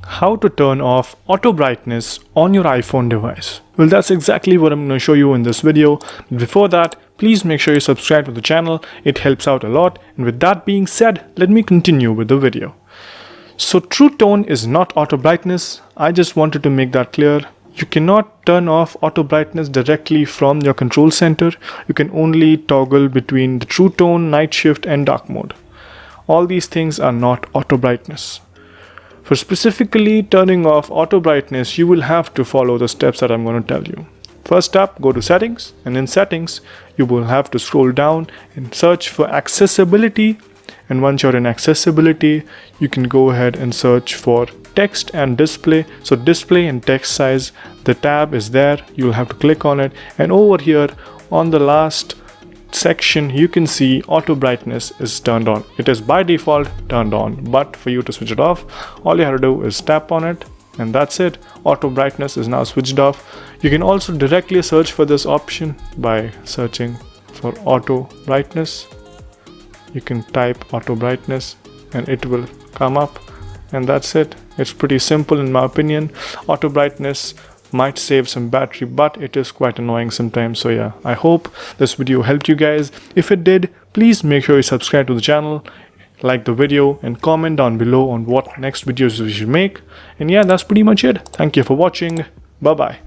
How to turn off auto brightness on your iPhone device. Well, that's exactly what I'm going to show you in this video. Before that, please make sure you subscribe to the channel. It helps out a lot. And with that being said, let me continue with the video. So True Tone is not auto brightness. I just wanted to make that clear. You cannot turn off auto brightness directly from your control center. You can only toggle between the True Tone, night shift and dark mode. All these things are not auto brightness. For specifically turning off auto brightness, you will have to follow the steps that I'm going to tell you. First up, go to settings, and in settings, you will have to scroll down and search for accessibility. And once you're in accessibility, you can go ahead and search for text and display. So display and text size, the tab is there. You'll have to click on it. And over here on the last section, you can see auto brightness is turned on. It is by default turned on, but for you to switch it off, all you have to do is tap on it, and that's it. Auto brightness is now switched off. You can also directly search for this option by searching for auto brightness. You can type auto brightness and it will come up, and that's it. It's pretty simple in my opinion. Auto brightness might save some battery, but it is quite annoying sometimes. So yeah, I hope this video helped you guys. If it did, please make sure you subscribe to the channel, like the video, and comment down below on what next videos we should make. And yeah, that's pretty much it. Thank you for watching. Bye bye.